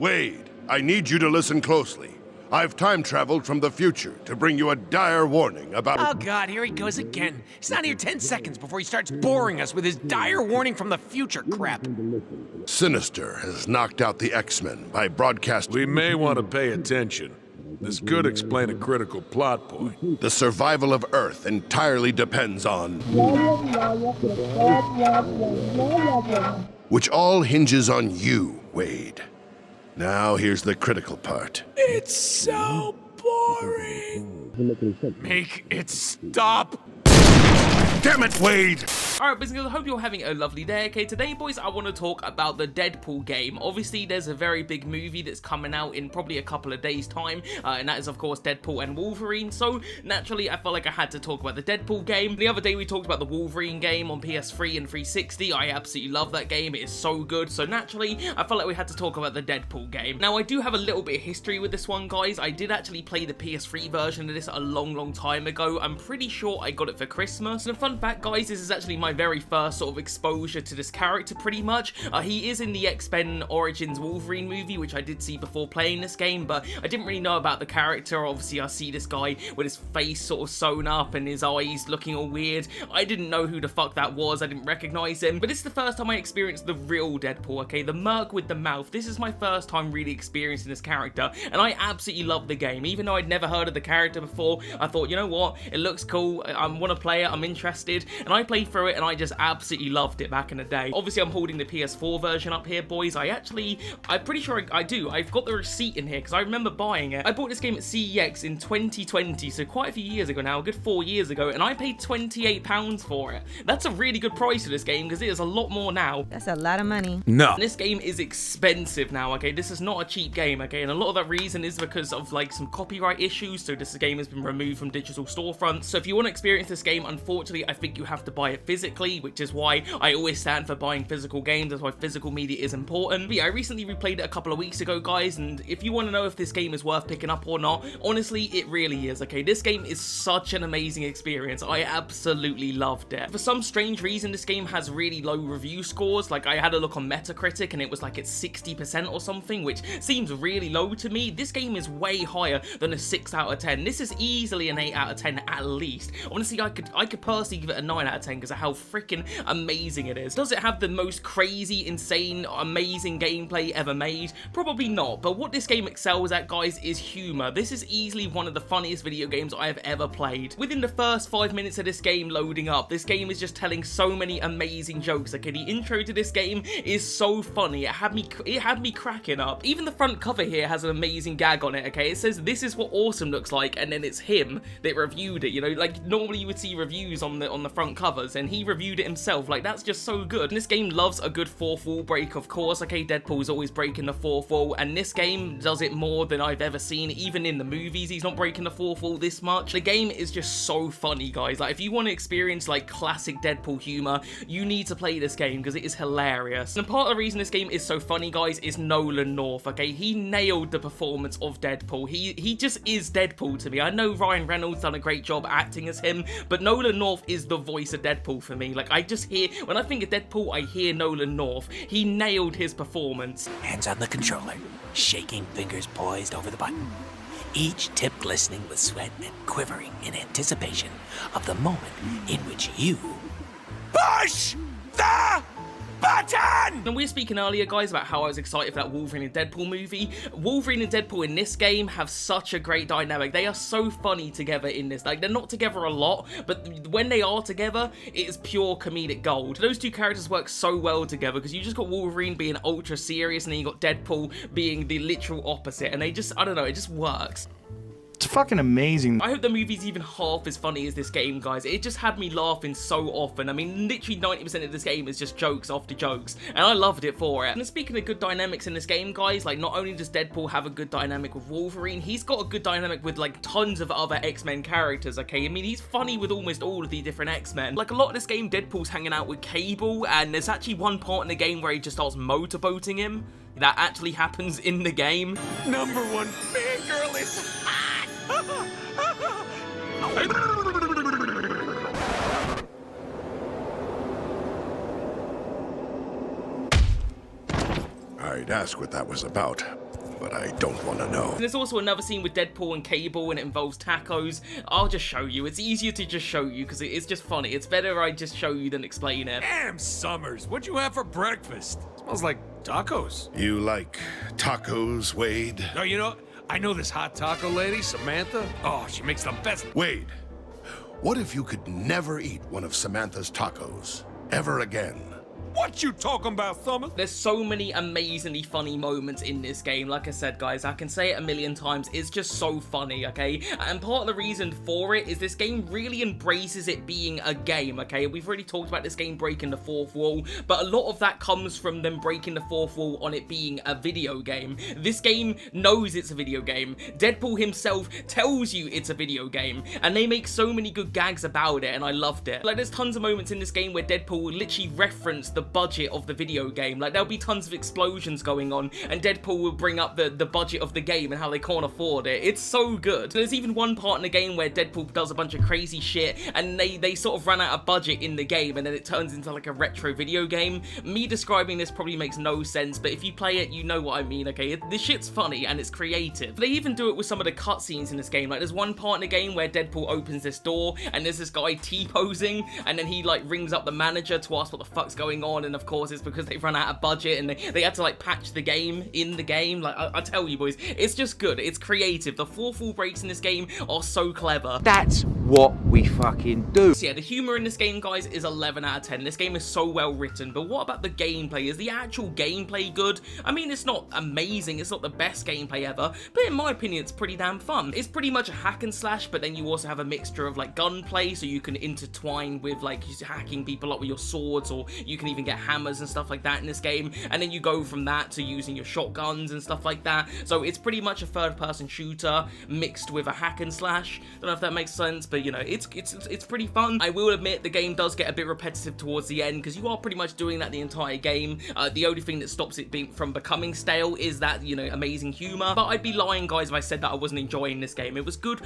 Wade, I need you to listen closely. I've time-traveled from the future to bring you a dire warning about— Oh God, here he goes again. He's not here 10 seconds before he starts boring us with his dire warning from the future crap. Sinister has knocked out the X-Men by broadcasting— We may want to pay attention. This could explain a critical plot point. The survival of Earth entirely depends on— which all hinges on you, Wade. Now here's the critical part. It's so boring. Make it stop. Damn it, Wade! Alright, boys, I hope you're having a lovely day. Okay, today, boys, I want to talk about the Deadpool game. Obviously, there's a very big movie that's coming out in probably a couple of days' time, and that is, of course, Deadpool and Wolverine. So, naturally, I felt like I had to talk about the Deadpool game. The other day, we talked about the Wolverine game on PS3 and 360. I absolutely love that game. It is so good. So, naturally, I felt like we had to talk about the Deadpool game. Now, I do have a little bit of history with this one, guys. I did actually play the PS3 version of this a long time ago. I'm pretty sure I got it for Christmas. And a fun fact, guys, this is actually my very first sort of exposure to this character, pretty much. He is in the X-Men Origins Wolverine movie, which I did see before playing this game, but I didn't really know about the character. Obviously, I see this guy with his face sort of sewn up and his eyes looking all weird. I didn't know who the fuck that was. I didn't recognize him, but this is the first time I experienced the real Deadpool, okay? The merc with the mouth. This is my first time really experiencing this character, and I absolutely love the game. Even though I'd never heard of the character before, I thought, you know what? It looks cool. I want to play it. I'm interested, and I played through it, and I just absolutely loved it back in the day. Obviously, I'm holding the PS4 version up here, boys. I'm pretty sure I do. I've got the receipt in here because I remember buying it. I bought this game at CEX in 2020, so quite a few years ago now, a good 4 years ago, and I paid £28 for it. That's a really good price for this game because it is a lot more now. That's a lot of money. No. This game is expensive now, okay? This is not a cheap game, okay? And a lot of that reason is because of, like, some copyright issues, so this game has been removed from digital storefronts. So if you want to experience this game, unfortunately, I think you have to buy it physically, which is why I always stand for buying physical games. That's why physical media is important. But yeah, I recently replayed it a couple of weeks ago, guys, and if you want to know if this game is worth picking up or not, honestly, it really is, okay? This game is such an amazing experience. I absolutely loved it. For some strange reason, this game has really low review scores. Like, I had a look on Metacritic, and it was like at 60% or something, which seems really low to me. This game is way higher than a 6 out of 10. This is easily an 8 out of 10 at least. Honestly, I could personally give it a 9 out of 10 because of how freaking amazing it is. Does it have the most crazy, insane, amazing gameplay ever made? Probably not, but what this game excels at, guys, is humor. This is easily one of the funniest video games I have ever played. Within the first 5 minutes of this game loading up, this game is just telling so many amazing jokes. Okay, the intro to this game is so funny. It had me cracking up. Even the front cover here has an amazing gag on it, okay? It says, "This is what awesome looks like," and then it's him that reviewed it, you know? Like, normally you would see reviews on the front covers, and he reviewed it himself. Like, that's just so good. And this game loves a good fourth wall break, of course. Okay, Deadpool's always breaking the fourth wall, and this game does it more than I've ever seen. Even in the movies, he's not breaking the fourth wall this much. The game is just so funny, guys. Like, if you want to experience, like, classic Deadpool humor, you need to play this game because it is hilarious. And part of the reason this game is so funny, guys, is Nolan North, okay? He nailed the performance of Deadpool. He just is Deadpool to me. I know Ryan Reynolds done a great job acting as him, but Nolan North is the voice of Deadpool for me. Like, I just hear, when I think of Deadpool, I hear Nolan North. He nailed his performance. Hands on the controller, shaking fingers poised over the button. Each tip glistening with sweat and quivering in anticipation of the moment in which you push the button! And we were speaking earlier, guys, about how I was excited for that Wolverine and Deadpool movie. Wolverine and Deadpool in this game have such a great dynamic. They are so funny together in this. Like, they're not together a lot, but when they are together, it is pure comedic gold. Those two characters work so well together because you just got Wolverine being ultra serious and then you got Deadpool being the literal opposite, and they just, I don't know, it just works. It's fucking amazing. I hope the movie's even half as funny as this game, guys. It just had me laughing so often. I mean, literally 90% of this game is just jokes after jokes, and I loved it for it. And speaking of good dynamics in this game, guys, like, not only does Deadpool have a good dynamic with Wolverine, he's got a good dynamic with, like, tons of other X-Men characters, okay? I mean, he's funny with almost all of the different X-Men. Like, a lot of this game, Deadpool's hanging out with Cable, and there's actually one part in the game where he just starts motorboating him. That actually happens in the game. Number one fangirl is hot! I'd ask what that was about. but I don't want to know. And there's also another scene with Deadpool and Cable, and it involves tacos. I'll just show you. It's easier to just show you because it's just funny. It's better I just show you than explain it. Damn, Summers, what'd you have for breakfast? Smells like tacos. You like tacos, Wade? Oh, you know, I know this hot taco lady, Samantha. Oh, she makes the best. Wade, what if you could never eat one of Samantha's tacos ever again? What you talking about, Summers? There's so many amazingly funny moments in this game. Like I said, guys, I can say it a million times. It's just so funny, okay? And part of the reason for it is this game really embraces it being a game, okay? We've already talked about this game breaking the fourth wall, but a lot of that comes from them breaking the fourth wall on it being a video game. This game knows it's a video game. Deadpool himself tells you it's a video game, and they make so many good gags about it, and I loved it. Like, there's tons of moments in this game where Deadpool will literally reference the budget of the video game. Like, there'll be tons of explosions going on, and Deadpool will bring up the budget of the game and how they can't afford it. It's so good. There's even one part in the game where Deadpool does a bunch of crazy shit, and they sort of run out of budget in the game, and then it turns into like a retro video game. Me describing this probably makes no sense, but if you play it, you know what I mean, okay? This shit's funny, and it's creative. They even do it with some of the cutscenes in this game. Like, there's one part in the game where Deadpool opens this door, and there's this guy T-posing, and then he like rings up the manager to ask what the fuck's going on, and of course it's because they've run out of budget and they had to like patch the game in the game. Like, I tell you boys, it's just good. It's creative. The fourth wall breaks in this game are so clever. That's what we fucking do. So yeah, the humor in this game, guys, is 11 out of 10. This game is so well written, but what about the gameplay? Is the actual gameplay good? I mean, it's not amazing, it's not the best gameplay ever, but in my opinion, it's pretty damn fun. It's pretty much a hack and slash, but then you also have a mixture of like gunplay, so you can intertwine with like hacking people up with your swords, or you can even get hammers and stuff like that in this game, and then you go from that to using your shotguns and stuff like that. So it's pretty much a third-person shooter mixed with a hack and slash. Don't know if that makes sense, but you know, it's pretty fun. I will admit the game does get a bit repetitive towards the end, because you are pretty much doing that the entire game. The only thing that stops it from becoming stale is that, you know, amazing humor. But I'd be lying, guys, if I said that I wasn't enjoying this game. It was good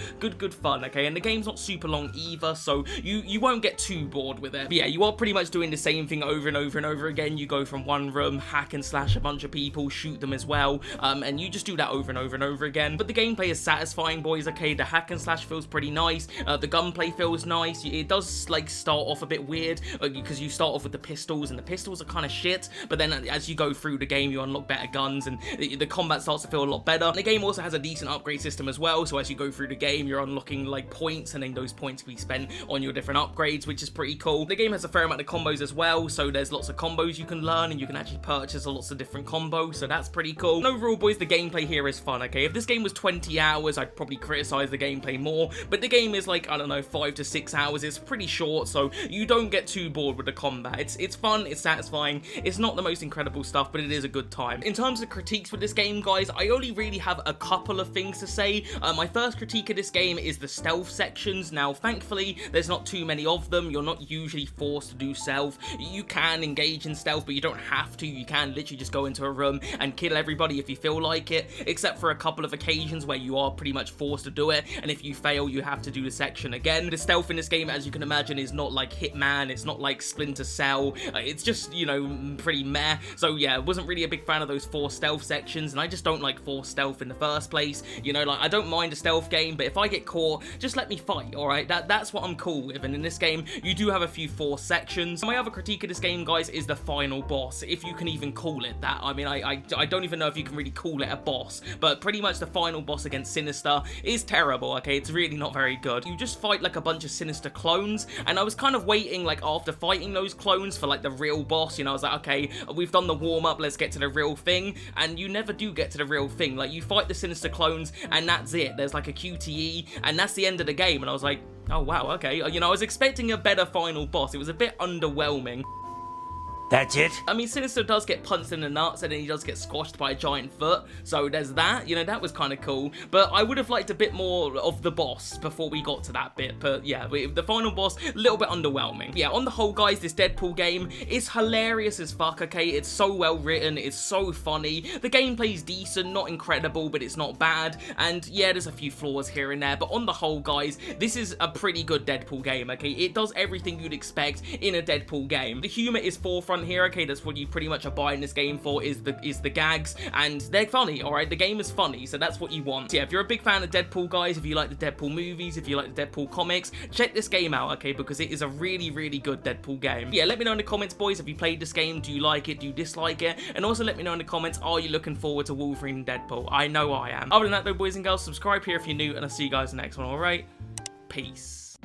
fun, okay? And the game's not super long either, so you won't get too bored with it. But yeah, you are pretty much doing the same thing over and over and over again. You go from one room, hack and slash a bunch of people, shoot them as well, and you just do that over and over and over again. But the gameplay is satisfying, boys, okay? The hack and slash feels pretty nice. The gunplay feels nice. It does like start off a bit weird because you start off with the pistols, and the pistols are kind of shit, but then as you go through the game, you unlock better guns, and the combat starts to feel a lot better. The game also has a decent upgrade system as well, so as you go through the game, you're unlocking like points, and then those points can be spent on your different upgrades, which is pretty cool. The game has a fair amount of combos as well, so there's lots of combos you can learn, and you can actually purchase lots of different combos, so that's pretty cool. And overall, boys, the gameplay here is fun, okay? If this game was 20 hours, I'd probably criticize the gameplay more, but the game is like, I don't know, 5 to 6 hours. It's pretty short, so you don't get too bored with the combat. It's fun, it's satisfying. It's not the most incredible stuff, but it is a good time. In terms of critiques with this game, guys, I only really have a couple of things to say. My first critique of this game is the stealth sections. Now, thankfully, there's not too many of them. You're not usually forced to do stealth. You can engage in stealth, but you don't have to. You can literally just go into a room and kill everybody if you feel like it, except for a couple of occasions where you are pretty much forced to do it, and if you fail, you have to do the section again. The stealth in this game, as you can imagine, is not like Hitman. It's not like Splinter Cell. It's just, you know, pretty meh. So yeah, I wasn't really a big fan of those forced stealth sections, and I just don't like forced stealth in the first place. You know, like, I don't mind a stealth game, but if I get caught, just let me fight, alright? That's what I'm cool with, and in this game, you do have a few forced sections. My other critique of this game, guys, is the final boss, if you can even call it that. I mean, I don't even know if you can really call it a boss, but pretty much the final boss against Sinister is terrible, okay? It's really not very good. You just fight like a bunch of Sinister clones, and I was kind of waiting, like, after fighting those clones for like the real boss. You know, I was like, okay, we've done the warm-up, let's get to the real thing, and you never do get to the real thing. Like, you fight the Sinister clones, and that's it. There's like a QTE, and that's the end of the game, and I was like, oh wow, okay. You know, I was expecting a better final boss. It was a bit underwhelming. That's it? I mean, Sinister does get punched in the nuts, and then he does get squashed by a giant foot, so there's that. You know, that was kind of cool, but I would have liked a bit more of the boss before we got to that bit. But yeah, the final boss, a little bit underwhelming. Yeah, on the whole, guys, this Deadpool game is hilarious as fuck, okay? It's so well written, it's so funny. The gameplay's decent, not incredible, but it's not bad, and yeah, there's a few flaws here and there, but on the whole, guys, this is a pretty good Deadpool game, okay? It does everything you'd expect in a Deadpool game. The humor is forefront front here, okay, that's what you pretty much are buying this game for, is the gags, and they're funny, alright? The game is funny, so that's what you want. So yeah, if you're a big fan of Deadpool, guys, if you like the Deadpool movies, if you like the Deadpool comics, check this game out, okay, because it is a really, really good Deadpool game. Yeah, let me know in the comments, boys, have you played this game? Do you like it? Do you dislike it? And also let me know in the comments, are you looking forward to Wolverine and Deadpool? I know I am. Other than that though, boys and girls, subscribe here if you're new, and I'll see you guys in the next one, alright? Peace.